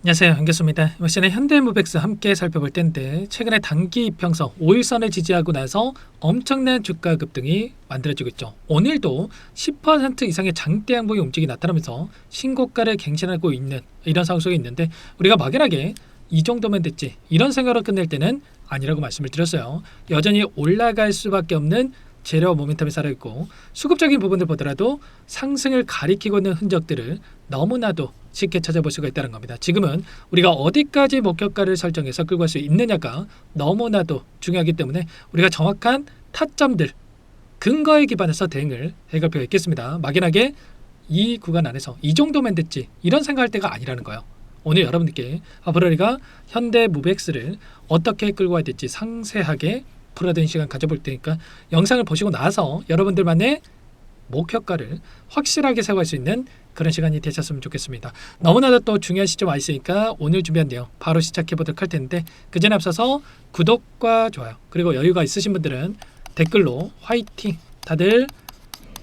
안녕하세요, 한교수입니다. 이번 시간에 현대모백스 함께 살펴볼 텐데 최근에 단기 이평선 5일선을 지지하고 나서 엄청난 주가 급등이 만들어지고 있죠. 오늘도 10% 이상의 장대 양봉이 움직이 나타나면서 신고가를 갱신하고 있는 이런 상황 속에 있는데, 우리가 막연하게 이 정도면 됐지 이런 생각으로 끝낼 때는 아니라고 말씀을 드렸어요. 여전히 올라갈 수밖에 없는 재료 모멘텀이 살아있고, 수급적인 부분들 보더라도 상승을 가리키고 있는 흔적들을 너무나도 쉽게 찾아볼 수가 있다는 겁니다. 지금은 우리가 어디까지 목표가를 설정해서 끌고 갈 수 있느냐가 너무나도 중요하기 때문에 우리가 정확한 타점들, 근거에 기반해서 대응을 해갈 필요가 있겠습니다. 막연하게 이 구간 안에서 이 정도면 됐지 이런 생각할 때가 아니라는 거예요. 오늘 여러분들께 앞으로 우리가 현대모백스를 어떻게 끌고 가야 될지 상세하게 풀어드는 시간 가져볼 테니까 영상을 보시고 나서 여러분들만의 목표가를 확실하게 세워갈 수 있는 그런 시간이 되셨으면 좋겠습니다. 너무나도 또 중요한 시점 와 있으니까 오늘 준비한 내용 바로 시작해 보도록 할 텐데, 그 전에 앞서서 구독과 좋아요, 그리고 여유가 있으신 분들은 댓글로 화이팅, 다들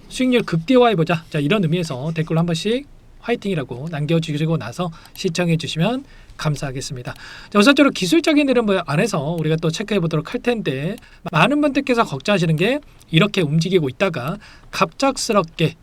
수익률 극대화해보자, 자 이런 의미에서 댓글로 한 번씩 화이팅이라고 남겨주시고 나서 시청해 주시면 감사하겠습니다. 자, 우선적으로 기술적인 흐름 안에서 우리가 또 체크해 보도록 할 텐데, 많은 분들께서 걱정하시는 게 이렇게 움직이고 있다가 갑작스럽게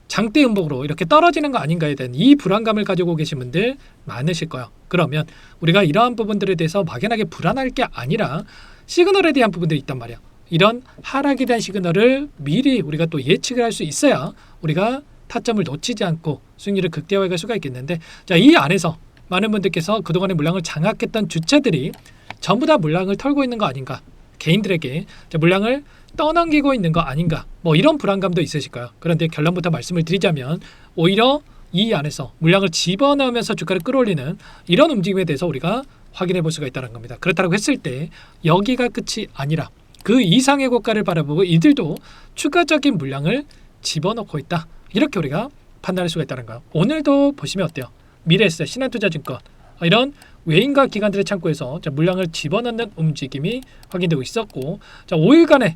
장대 음봉으로 이렇게 떨어지는 거 아닌가에 대한 이 불안감을 가지고 계신 분들 많으실 거예요. 그러면 우리가 이러한 부분들에 대해서 막연하게 불안할 게 아니라 시그널에 대한 부분들이 있단 말이야. 이런 하락에 대한 시그널을 미리 우리가 또 예측을 할 수 있어야 우리가 타점을 놓치지 않고 수익률을 극대화할 수가 있겠는데, 자, 이 안에서 많은 분들께서 그동안의 물량을 장악했던 주체들이 전부 다 물량을 털고 있는 거 아닌가, 개인들에게 물량을 떠넘기고 있는 거 아닌가, 뭐 이런 불안감도 있으실 거예요. 그런데 결론부터 말씀을 드리자면 오히려 이 안에서 물량을 집어넣으면서 주가를 끌어올리는 이런 움직임에 대해서 우리가 확인해 볼 수가 있다는 겁니다. 그렇다고 했을 때 여기가 끝이 아니라 그 이상의 고가를 바라보고 이들도 추가적인 물량을 집어넣고 있다, 이렇게 우리가 판단할 수가 있다는 거예요. 오늘도 보시면 어때요? 미래에셋, 신한투자증권 이런 외인과 기관들의 창고에서 물량을 집어넣는 움직임이 확인되고 있었고, 자 5일간의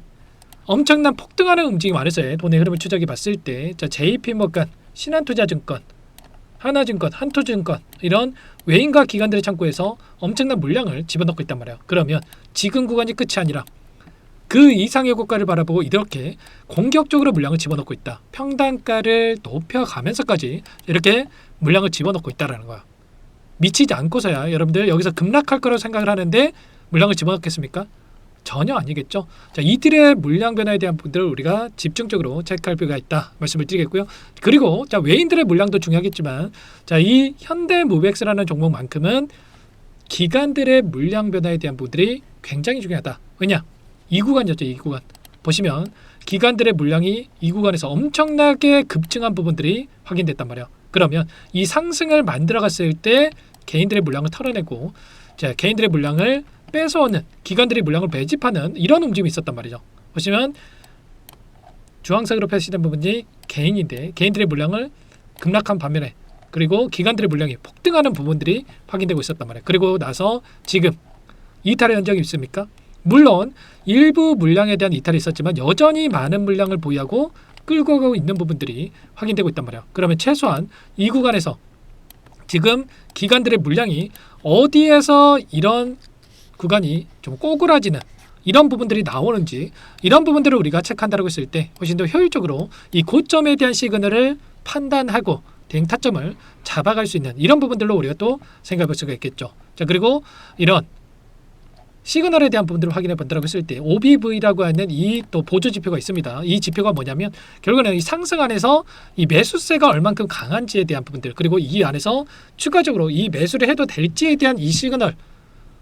엄청난 폭등하는 움직임 안에서의 돈의 흐름을 추적해 봤을 때, 자 JP모간, 신한투자증권, 하나증권, 한토증권 이런 외인과 기관들의 창고에서 엄청난 물량을 집어넣고 있단 말이에요. 그러면 지금 구간이 끝이 아니라 그 이상의 고가를 바라보고 이렇게 공격적으로 물량을 집어넣고 있다. 평단가를 높여가면서까지 이렇게 물량을 집어넣고 있다는 거야. 미치지 않고서야 여러분들 여기서 급락할 거라고 생각을 하는데 물량을 집어넣겠습니까? 전혀 아니겠죠. 자, 이들의 물량 변화에 대한 분들을 우리가 집중적으로 체크할 필요가 있다 말씀을 드리겠고요. 그리고 자 외인들의 물량도 중요하겠지만, 자 이 현대모백스라는 종목만큼은 기관들의 물량 변화에 대한 부분들이 굉장히 중요하다. 왜냐? 이 구간이었죠. 이 구간 보시면 기관들의 물량이 이 구간에서 엄청나게 급증한 부분들이 확인됐단 말이에요. 그러면 이 상승을 만들어갔을 때 개인들의 물량을 털어내고, 자 개인들의 물량을 뺏어오는, 기관들이 물량을 매집하는 이런 움직임이 있었단 말이죠. 보시면 주황색으로 표시된 부분이 개인인데 개인들의 물량을 급락한 반면에 그리고 기관들의 물량이 폭등하는 부분들이 확인되고 있었단 말이에요. 그리고 나서 지금 이탈의 현적이 있습니까? 물론 일부 물량에 대한 이탈이 있었지만 여전히 많은 물량을 보유하고 끌고 가고 있는 부분들이 확인되고 있단 말이에요. 그러면 최소한 이 구간에서 지금 기관들의 물량이 어디에서 이런 구간이 좀 꼬그라지는 이런 부분들이 나오는지, 이런 부분들을 우리가 체크한다고 했을 때 훨씬 더 효율적으로 이 고점에 대한 시그널을 판단하고 대응 타점을 잡아갈 수 있는 이런 부분들로 우리가 또 생각해 볼 수가 있겠죠. 자 그리고 이런 시그널에 대한 부분들을 확인해 본다고 했을 때 OBV라고 하는 이 또 보조 지표가 있습니다. 이 지표가 뭐냐면 결국에는 이 상승 안에서 이 매수세가 얼만큼 강한지에 대한 부분들, 그리고 이 안에서 추가적으로 이 매수를 해도 될지에 대한 이 시그널,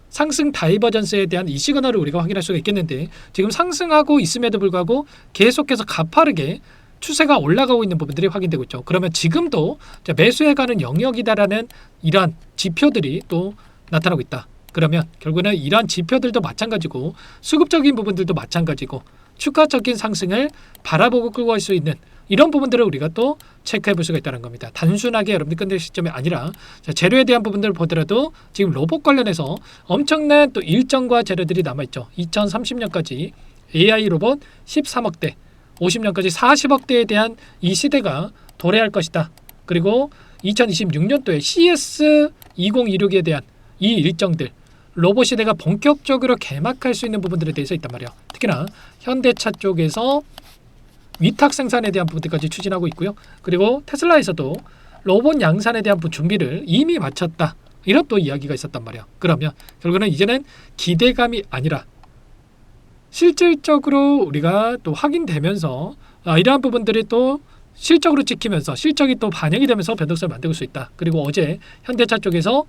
상승 다이버전스에 대한 이 시그널을 우리가 확인할 수가 있겠는데, 지금 상승하고 있음에도 불구하고 계속해서 가파르게 추세가 올라가고 있는 부분들이 확인되고 있죠. 그러면 지금도 매수해가는 영역이다라는 이러한 지표들이 또 나타나고 있다. 그러면 결국에는 이러한 지표들도 마찬가지고 수급적인 부분들도 마찬가지고 추가적인 상승을 바라보고 끌고 갈 수 있는 이런 부분들을 우리가 또 체크해 볼 수가 있다는 겁니다. 단순하게 여러분들 끝낼 시점이 아니라, 자, 재료에 대한 부분들을 보더라도 지금 로봇 관련해서 엄청난 또 일정과 재료들이 남아있죠. 2030년까지 AI 로봇 13억대, 50년까지 40억대에 대한 이 시대가 도래할 것이다. 그리고 2026년도에 CS 2026에 대한 이 일정들 로봇시대가 본격적으로 개막할 수 있는 부분들에 대해서 있단 말이야. 특히나 현대차 쪽에서 위탁 생산에 대한 부분들까지 추진하고 있고요. 그리고 테슬라에서도 로봇 양산에 대한 준비를 이미 마쳤다. 이런 또 이야기가 있었단 말이야. 그러면 결국은 이제는 기대감이 아니라 실질적으로 우리가 또 확인되면서 이러한 부분들이 또 실적으로 찍히면서 실적이 또 반영이 되면서 변동성을 만들 수 있다. 그리고 어제 현대차 쪽에서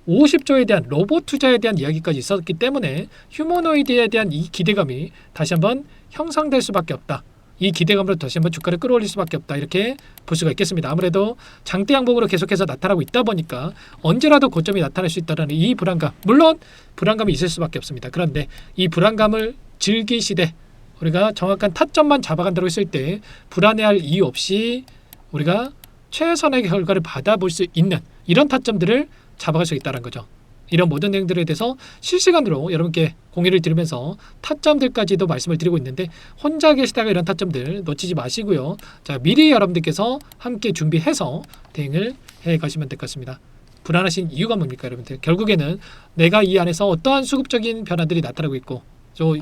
50조에 대한 로봇 투자에 대한 이야기까지 있었기 때문에 휴머노이드에 대한 이 기대감이 다시 한번 형성될 수밖에 없다. 이 기대감으로 다시 한번 주가를 끌어올릴 수밖에 없다. 이렇게 볼 수가 있겠습니다. 아무래도 장대 양봉으로 계속해서 나타나고 있다 보니까 언제라도 고점이 나타날 수 있다는 이 불안감, 물론 불안감이 있을 수밖에 없습니다. 그런데 이 불안감을 즐기시되 우리가 정확한 타점만 잡아간다고 했을 때 불안해할 이유 없이 우리가 최선의 결과를 받아볼 수 있는 이런 타점들을 잡아갈 수 있다는 거죠. 이런 모든 내용들에 대해서 실시간으로 여러분께 공유를 드리면서 타점들까지도 말씀을 드리고 있는데 혼자 계시다가 이런 타점들 놓치지 마시고요. 자, 미리 여러분들께서 함께 준비해서 대응을 해 가시면 될 것 같습니다. 불안하신 이유가 뭡니까, 여러분들? 결국에는 내가 이 안에서 어떠한 수급적인 변화들이 나타나고 있고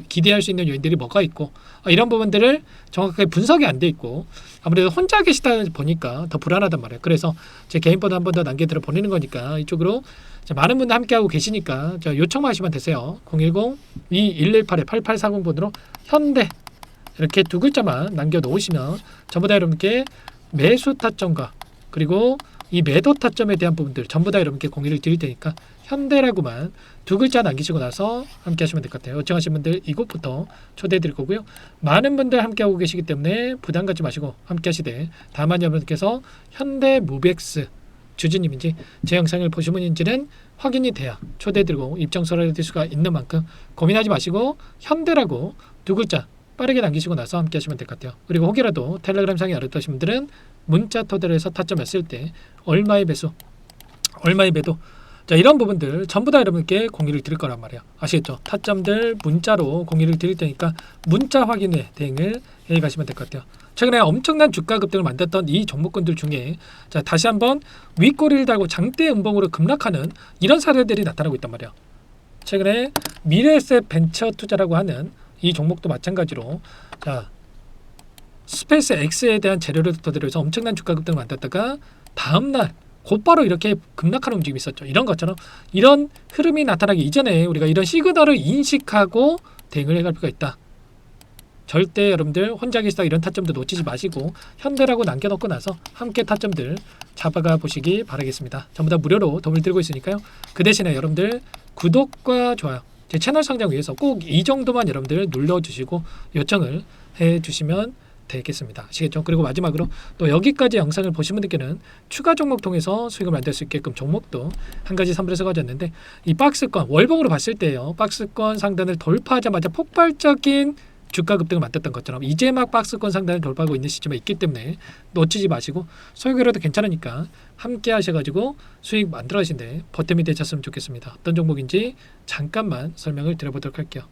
기대할 수 있는 요인들이 뭐가 있고 이런 부분들을 정확하게 분석이 안 돼 있고 아무래도 혼자 계시다 보니까 더 불안하단 말이에요. 그래서 제 개인 번호 한 번 더 남겨드려 보내는 거니까 이쪽으로 많은 분들 함께하고 계시니까 요청만 하시면 되세요. 010-2118-8840번으로 현대 이렇게 두 글자만 남겨놓으시면 전부 다 여러분께 매수 타점과 그리고 이 매도 타점에 대한 부분들 전부 다 여러분께 공유를 드릴 테니까 현대라고만 두 글자 남기시고 나서 함께 하시면 될 것 같아요. 요청하신 분들 이곳부터 초대해 드릴 거고요. 많은 분들 함께하고 계시기 때문에 부담 갖지 마시고 함께 하시되 다만 여러분께서 현대무벡스 주주님인지 제 영상을 보신 분인지는 확인이 돼야 초대해 드리고 입장서를 해드릴 수가 있는 만큼 고민하지 마시고 현대라고 두 글자 빠르게 남기시고 나서 함께 하시면 될 것 같아요. 그리고 혹여라도 텔레그램상에 어렵다신 분들은 문자 토대로 해서 타점했을 때 얼마의 매수, 얼마의 매도 이런 부분들 전부 다 여러분께 공유를 드릴 거란 말이에요. 아시겠죠? 타점들 문자로 공유를 드릴 테니까 문자 확인에 대응을 해 가시면 될 것 같아요. 최근에 엄청난 주가 급등을 만들었던 이 종목군들 중에 다시 한번 윗꼬리를 달고 장대 음봉으로 급락하는 이런 사례들이 나타나고 있단 말이에요. 최근에 미래에셋 벤처 투자라고 하는 이 종목도 마찬가지로 스페이스 X에 대한 재료를 토대로 엄청난 주가 급등을 만들었다가 다음날 곧바로 이렇게 급락하는 움직임이 있었죠. 이런 것처럼 이런 흐름이 나타나기 이전에 우리가 이런 시그널을 인식하고 대응을 해갈 필요가 있다. 절대 여러분들 혼자 계시다 이런 타점도 놓치지 마시고 현대라고 남겨놓고 나서 함께 타점들 잡아가 보시기 바라겠습니다. 전부 다 무료로 도움을 드리고 있으니까요. 그 대신에 여러분들 구독과 좋아요 제 채널 성장 위해서 꼭 이 정도만 여러분들 눌러주시고 요청을 해주시면 되겠습니다. 아시겠죠? 그리고 마지막으로 또 여기까지 영상을 보신 분들께는 추가 종목 통해서 수익을 만들 수 있게끔 종목도 한 가지 선물해서 가졌는데 이 박스권 월봉으로 봤을 때요. 박스권 상단을 돌파하자마자 폭발적인 주가 급등을 만들었던 것처럼 이제 막 박스권 상단을 돌파하고 있는 시점에 있기 때문에 놓치지 마시고 소액이라도 괜찮으니까 함께 하셔가지고 수익 만들어 가시는데 보탬이 되셨으면 좋겠습니다. 어떤 종목인지 잠깐만 설명을 드려보도록 할게요.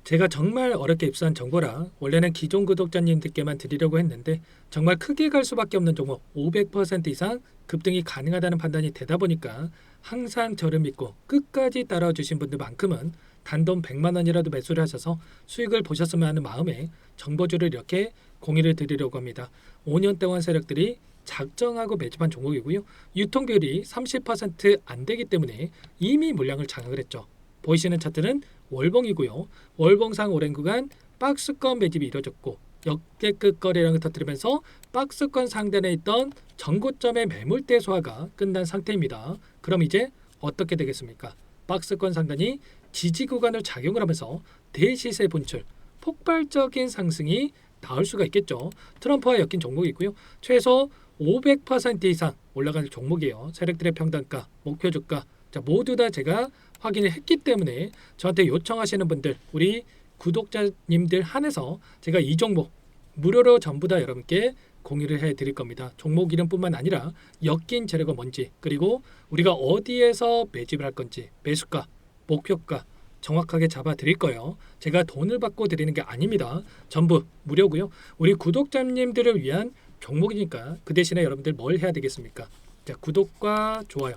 제가 정말 어렵게 입수한 정보라 원래는 기존 구독자님들께만 드리려고 했는데 정말 크게 갈 수밖에 없는 종목 500% 이상 급등이 가능하다는 판단이 되다 보니까 항상 저를 믿고 끝까지 따라와 주신 분들만큼은 단돈 100만 원이라도 매수를 하셔서 수익을 보셨으면 하는 마음에 정보주를 이렇게 공유를 드리려고 합니다. 5년 동안 세력들이 작정하고 매집한 종목이고요. 유통비율이 30% 안 되기 때문에 이미 물량을 장악을 했죠. 보이시는 차트는 월봉이고요. 월봉상 오랜 구간 박스권 매집이 이루어졌고 역대급 거래량을 터뜨리면서 박스권 상단에 있던 전고점의 매물대 소화가 끝난 상태입니다. 그럼 이제 어떻게 되겠습니까? 박스권 상단이 지지 구간을 작용을 하면서 대시세 분출, 폭발적인 상승이 나올 수가 있겠죠. 트럼프와 엮인 종목이고요. 최소 500% 이상 올라갈 종목이에요. 세력들의 평단가, 목표 주가 모두 다 제가 확인을 했기 때문에 저한테 요청하시는 분들 우리 구독자님들 한해서 제가 이 종목 무료로 전부 다 여러분께 공유를 해드릴 겁니다. 종목 이름뿐만 아니라 엮인 재료가 뭔지 그리고 우리가 어디에서 매집을 할 건지 매수가, 목표가 정확하게 잡아 드릴 거예요. 제가 돈을 받고 드리는 게 아닙니다. 전부 무료고요. 우리 구독자님들을 위한 종목이니까 그 대신에 여러분들 뭘 해야 되겠습니까? 자, 구독과 좋아요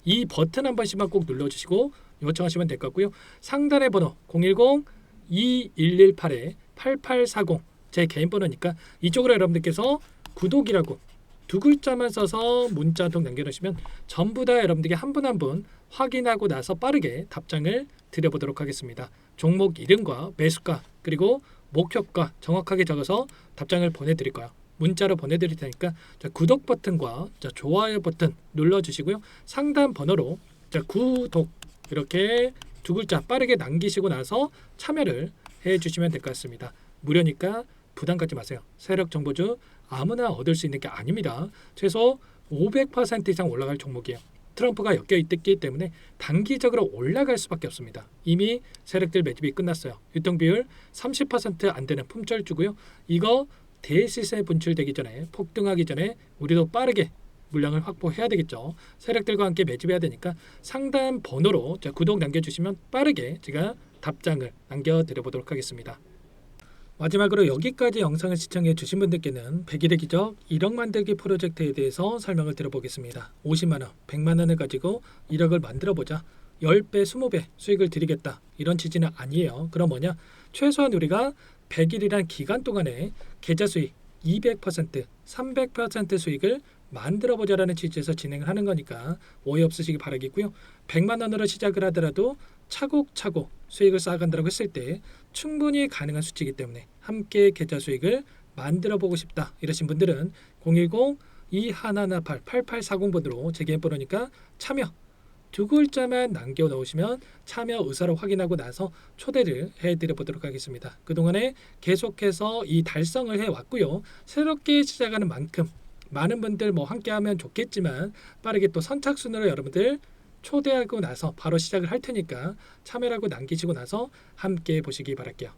이 버튼 한 번씩만 꼭 눌러주시고 요청하시면 될 것 같고요. 상단의 번호 010-2118-8840 제 개인 번호니까 이쪽으로 여러분들께서 구독이라고 두 글자만 써서 문자 한 통 남겨주시면 전부 다 여러분들께 한 분 한 분 확인하고 나서 빠르게 답장을 드려보도록 하겠습니다. 종목 이름과 매수가 그리고 목표가 정확하게 적어서 답장을 보내드릴 거예요. 문자로 보내드릴 테니까 자, 구독 버튼과 자, 좋아요 버튼 눌러주시고요. 상단 번호로 자, 구독 이렇게 두 글자 빠르게 남기시고 나서 참여를 해주시면 될 것 같습니다. 무료니까 부담 갖지 마세요. 세력 정보주 아무나 얻을 수 있는 게 아닙니다. 최소 500% 이상 올라갈 종목이에요. 트럼프가 엮여 있기 때문에 단기적으로 올라갈 수밖에 없습니다. 이미 세력들 매집이 끝났어요. 유통비율 30%안 되는 품절주고요. 이거 대시세 분출되기 전에 폭등하기 전에 우리도 빠르게 물량을 확보해야 되겠죠. 세력들과 함께 매집해야 되니까 상단 번호로 구독 남겨주시면 빠르게 제가 답장을 남겨드려보도록 하겠습니다. 마지막으로 여기까지 영상을 시청해 주신 분들께는 100일의 기적 1억 만들기 프로젝트에 대해서 설명을 드려보겠습니다. 50만원, 100만원을 가지고 1억을 만들어보자. 10배, 20배 수익을 드리겠다. 이런 취지는 아니에요. 그럼 뭐냐? 최소한 우리가 100일이란 기간 동안에 계좌 수익 200%, 300% 수익을 만들어보자라는 취지에서 진행을 하는 거니까 오해 없으시기 바라겠고요. 100만 원으로 시작을 하더라도 차곡차곡 수익을 쌓아간다고 했을 때 충분히 가능한 수치이기 때문에 함께 계좌 수익을 만들어보고 싶다 이러신 분들은 010-2118-8840번으로 제 개인 번호니까 참여 두 글자만 남겨 놓으시면 참여 의사를 확인하고 나서 초대를 해드려 보도록 하겠습니다. 그동안에 계속해서 이 달성을 해왔고요. 새롭게 시작하는 만큼 많은 분들 함께하면 좋겠지만 빠르게 또 선착순으로 여러분들 초대하고 나서 바로 시작을 할 테니까 참여라고 남기시고 나서 함께 보시기 바랄게요.